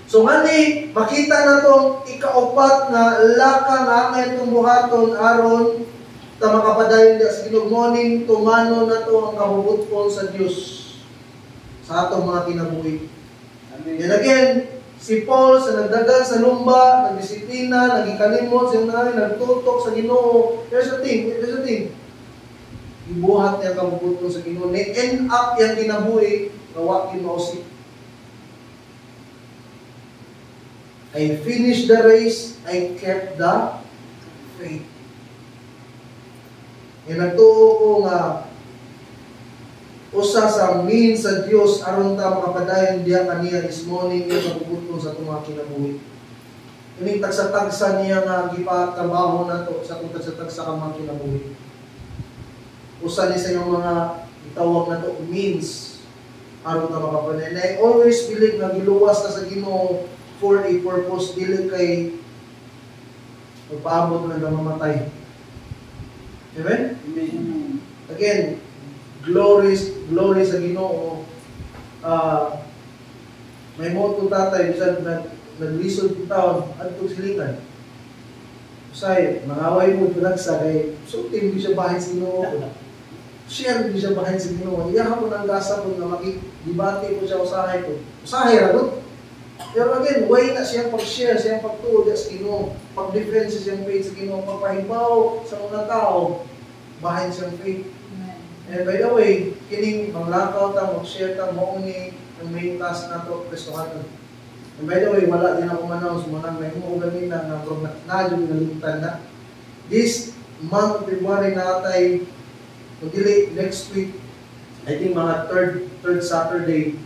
So ngani makita natong ikaupat nga laka nga angay tumbuhaton aron ta makapadayon sa Ginoo morning tumano na to ang kahubuton sa Dios sa atong mga kinabuhi. And again, si Paul sa nagdagan sa lumba, nagdisiplina, nagikalimot, nagtutok sa Ginoo. There's a thing. Ibuhat niya kahubuton sa Ginoo. End up yung kinabuhi, kawakin mausik. I finished the race, I kept the faith. E nagtuo ko nga usa sa means sa Dios aron ta makapadayon diya kaniya this morning yung kabubuton sa itong mga kinabuhi. Ining tagsa-tagsa niya nga gipatrabaho na to sa itong tagsa-tagsa ka mga kinabuhi. Usa ni sa yung mga itawag na to means aron ta makapadayon. I always believe na giluwas na sa Ginoo for a purpose, dili kay magpaabot na mamatay. Amen? Amen. Again, glory sa Ginoo. May moto tatay, bisan naglisod yung taon, adtong silingan. Usay, mangaway mo pinagsa kay sulting di siya bahin sa Ginoo. Share di siya bahin sa Ginoo. Iyahan mo ng gasa ko na makidibati ko siya usahay ko. Usahay ragot. Pero again, way na siyang pag-share, siyang pagtuod sa Ginoo, pag-defense siyang faith sa Ginoo, pagpahibaw sa mga tao, bahin siyang faith. And by the way, kining manglakaw ta, mag-share ta, mauni ang main task na to, Kristohanon. And by the way, wala din ako manaw, sumunang may mo gamin na yung nalimutan na. This month of February natay, magdili next week, I think mga third Saturday,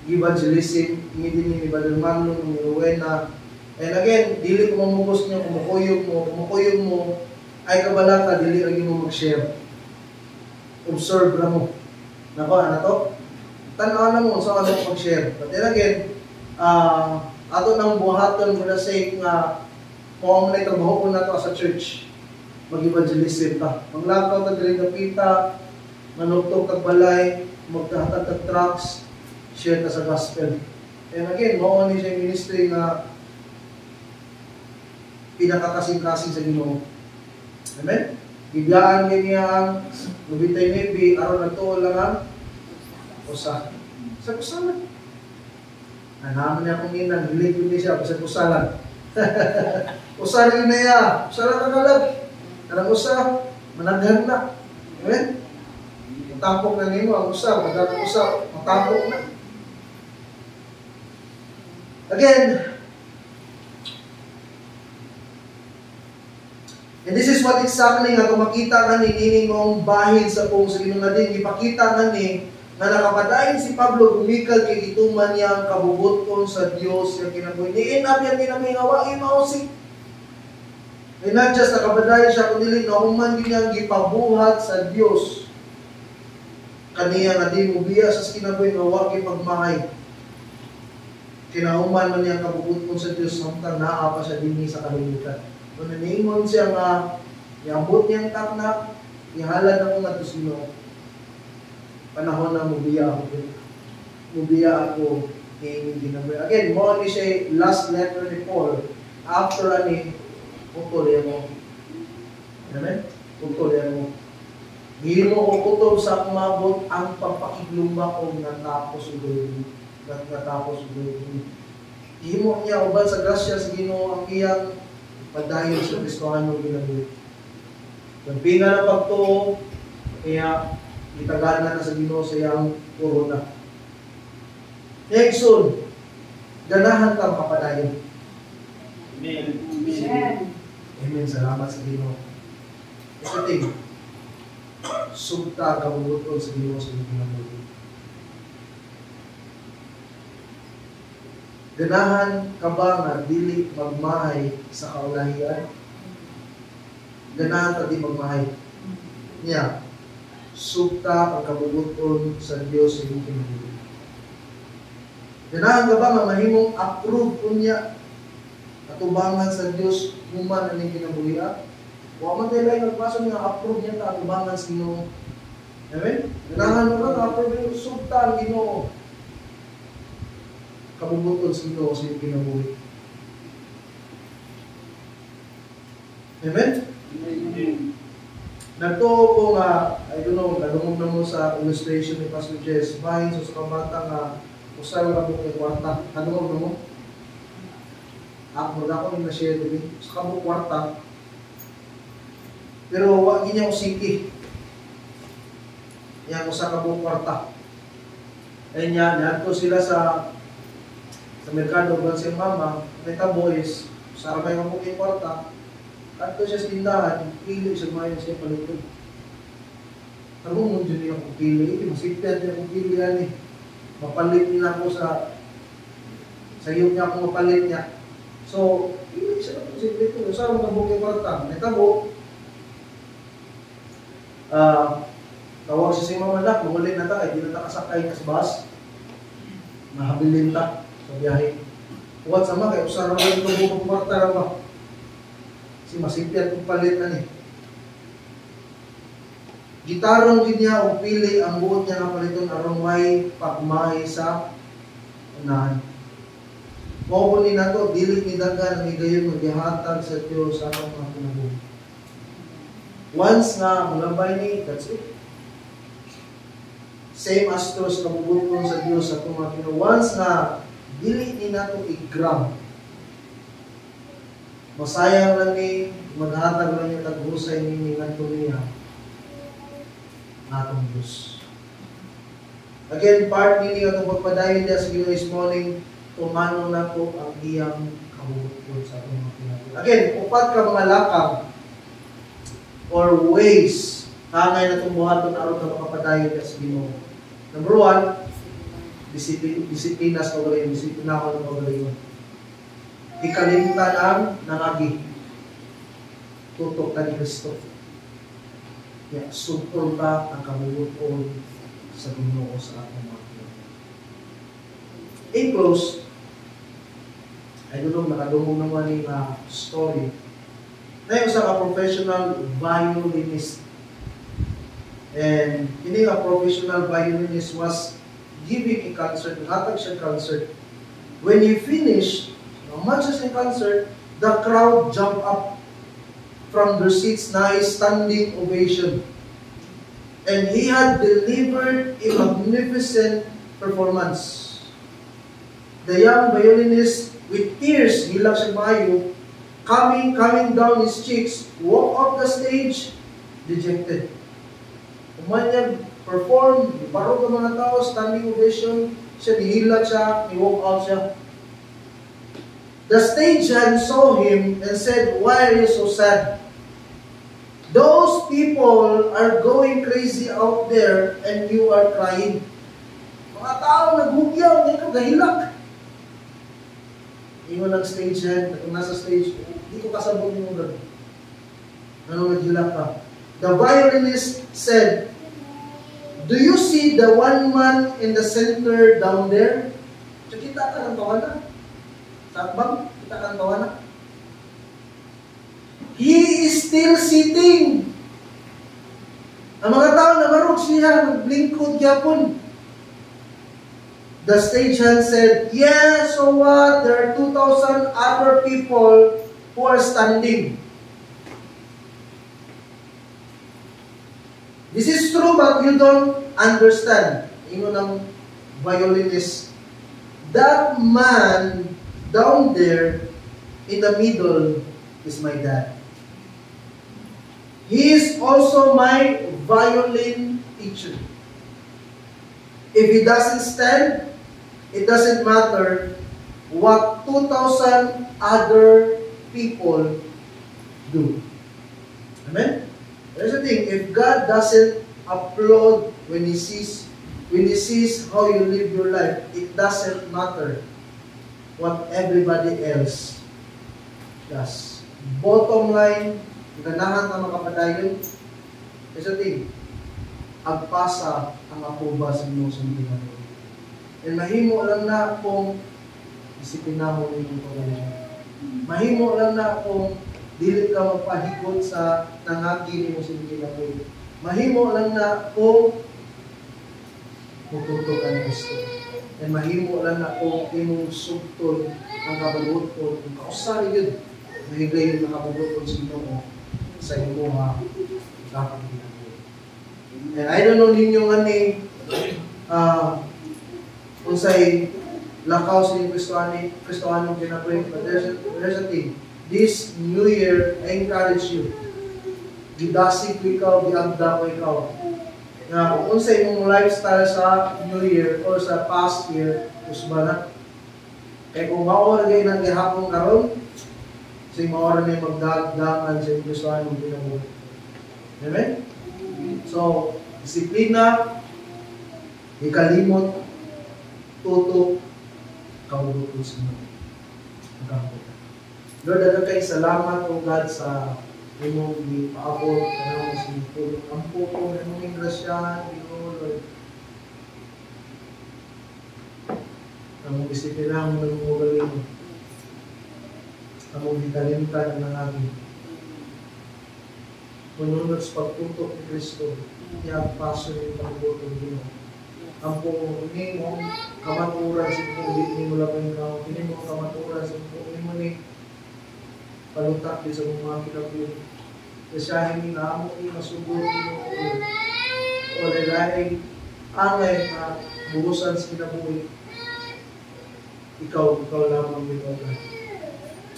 evangelism, hindi din ni Brother Marlon, ni Rowena. And again, dili ko mamukos niyo, kumukuyog mo, ay kabala ka, dili lagi mo mag-share. Observe lang mo. Nako, ano to? Tanaw na mo sa ano pag-share. But then again, ato nang buhaton for the sake nga kung ano na trabaho ko na to sa church, mag-evangelism ta. Maglakaw ta diri kapita, manugtog kag balay, magkahatag kag trucks, share ta sa gospel. And again, mao ni siya ministry nga pinakakasing-kasing sa Ginoo. Amen? Biglaan niya ang nubitay maybe, aron na to lang ang usa. Sa kusalan. Naman niya kung inan, hilig yun siya, sa kusalan. Usalan na niya, usalan na kalag. Anong usa, managhan na. Amen? Matapok na nimo ang usa, magandang usa, matapok na. Again, and this is what exactly nga kung makita nga ni nining mong bahin sa kung sa Ginoo nga din, ipakita nga ni nga nakapadayon si Pablo gumikal kay gituman niya ang kabubuton sa Dios nga kinabuhi. Diin abyan minamingawain mausik. And not just nakapadayon siya, kundi nahuman din niyang gipabuhat sa Dios. Kaniya nga di mo biya sa kinabuhi nga wa gipagmahay. Kinahuman man niya ang kabubuton sa Dios samtang naa pa siya dinhi sa kalibutan. Kung naniingon siya nga, iambot niyang taknak, ihalad ako nga to sino. Panahon na mubiya ako. Mubiya ako kay Ginoo. Again, mo ni siya last letter ni Paul. After ani, putol yan mo. Amen? Putol yan mo. Hindi mo ko putol sa umabot ang pagpakiglumbak o natapos o gawin. Natapos o gawin. Hindi mo niya uban sa grasya sa Ginoo ang iyang padayon sa Kristohano ginabuhi. Nagpinga na pagtuo, kaya itagal na sa Ginoo sa iyang korona. Next soon, ganahan kang kapadayon. Amen. Amen. Amen. Salamat sa Ginoo. Ikating, sugta kabubuton sa Ginoo sa iyong ginabuhi. Ganahan ka ba nga dili magmahay sa kaulahian? Ganahan ka di magmahay. Niya, sugta ang kabubuton sa Dios sa iyong kinabuhi. Ganahan ka ba nga mahimong approve unya atubangan sa Dios human aning kinabuhi? Wa man tayo lang nagpaso nga approve niya ta atubangan sa Ginoo. Amen? Ganahan mo ba approve yung sugta ang Ginoo? Kabubuton sa Ginoo sa iyong kinabuhi. Amen? Amen. Nagtuo ko nga, I don't know, nalungog na mo sa illustration ni Pastor Jess, bahin sa kabata nga, usal na mo kay kwarta. Nalungog na mo? Ako yung na-share din. Sa kabuk kwarta. Pero wag niya ko siki. Yan ko sa kabuk kwarta. Ayun yan, nato sila sa merkado ba si mama, may boys, sa may mga puking kwarta, kanto siya sa tindahan, pili siya mayon siya palutod. Tarong mo dyan niya kung pili, masipyan niya kung pili yan eh. Mapalit niya ako sa iyo niya akong mapalit niya. So, pili siya na kung simple ito. Sa mga puking kwarta, may tabo, tawag siya si mama na, mahuli na ta, kaya di na ta kasakay na sa bus, mahabilin ta sa biyahe. Huwag sama kayo, usara mo yung tubo kumarta ba? Si masipyan kong palit na ni. Gitarong din niya o pili ang buot niya nga paliton arong may pagmahi sa unahan. Mao ni nato dili ni dagan ang higayon nga gihatag sa Dios sa atong mga kinabuhi. Once nga mulabay ni, that's it. Same as to sa kabubuton sa Dios sa atong mga kinabuhi. Once nga dili ni nato i-grab. Masayang lang ni, maghatag lang yung taghusay ni nganto niya atong Diyos. Again, part nini atong pagpadayon niya sa Ginoo this morning, tumano na ko ang iyang kabubuton sa atong mga kinabuhi. Again, upat ka mga lakang or ways hangay na itong buhaton aron ka makapadayon niya sa Ginoo. Number 1, disiplina sa kagalingon, disiplina ko ng kagalingon. Ikalimtan ang nangagi. Tutok ka ni Kristo. Kaya sugtol ka ang kabubuton sa Ginoo sa atong mga kinabuhi. In close, I don't know, nakadungog naman yung story. Na yung sa professional violinist. And hindi a professional violinist was giving a concert, hatag siya concert. When he finished, much as a concert, the crowd jumped up from their seats na a standing ovation. And he had delivered a magnificent performance. The young violinist, with tears, hilak siya maayo, coming down his cheeks, walked off the stage, dejected. Umanyag, perform, ibarog ang mga tao, standing ovation, siya, nihilak siya, ni-walk out siya. The stagehand saw him and said, "Why are you so sad? Those people are going crazy out there and you are crying." Mga tao naghugyaw, hindi ko gahilak. Ingon ang stagehand, kung nasa stage, hindi ko kasabog yung ulan. Ano naghilak ka? The violinist said, "Do you see the one man in the center down there?" So, kita ka ng tawanan. Sa bang, kita ka ng tawanan. He is still sitting. Ang mga tao namarog siya, nagblingkod gyapon. The stagehand said, "Yeah, so what? There are 2,000 other people who are standing." This is true, but you don't understand. Ingon ng violinist. That man down there in the middle is my dad. He is also my violin teacher. If he doesn't stand, it doesn't matter what 2,000 other people do. Amen? There's the thing, if God doesn't applaud when He sees how you live your life, it doesn't matter what everybody else does. Bottom line, ganahan na makapadayon, there's the thing, agpasa ang apuba sa inyong sundin. And mahimo lang na kung disiplinahon ninyo pagkain. Mahimo lang na kung dili ka magpahigot sa tangagi ni mo sundin. Mahimo lang na kung mututo ka ni Kristo. And mahimo lang na kung imong sugtod ang kabaluton, kung kausari yun, mahigay yung nakabaluton sa Ginoo sa imo ha kakapagin. And I don't know ninyo nga ni kung sa'y lakaw sa Kristohanong kinapray, but there's a thing. This New Year, I encourage you. Gidasig ko ikaw, giagda ko ikaw. Na kung sa'y mong lifestyle sa New Year or sa past year, usba na. Kaya kung maura kayo ng gihapong karon, sa'y maura na yung magdagdagan sa Kristohanong kinapray. Amen? So, disiplina, ikalimot, tutok, kauluto sa mga. Lord, dagang kayo salamat o God sa imong ipaabot, kanang sinipulong ang puto, imong ingrasyahan, Lord. Among disiplina mo ng mga galing. Among italimtan ng aking. Manunod sa pagtutok ni Kristo, i-agpaso yung pagbuto ng Ginoo. Ang po, ini mo kamaturan sa po, hindi mo lang ikaw, hindi mo kamaturan sa po, hindi mo ni palutak din sa mga kinabili. Kasi hindi na mo masugod mo o lalay angay na buhusan sa kinabuhi. Ikaw lamang ikaw na.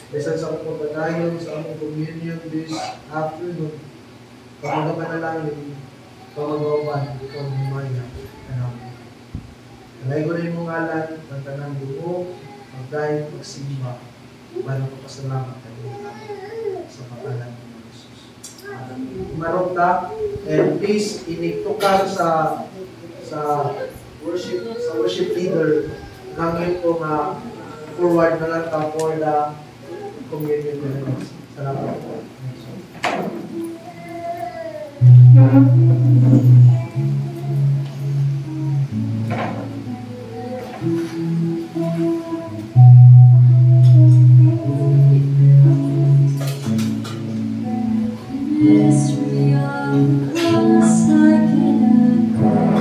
Besan sa pagpapadayon sa among communion this afternoon, kapag manalangin, pamagawan, ikaw ng maya, kanamin. Kalay ko rin mong alam, ng tanang dugo, magdahil pagsimba, para papasalamat kayo sa pangalan ng Jesus. Umarok ka, and please, iniktukan sa worship leader, hangin po nga forward na lang ka for the communion elements. Salamat po. Mystery of the cross I cannot go.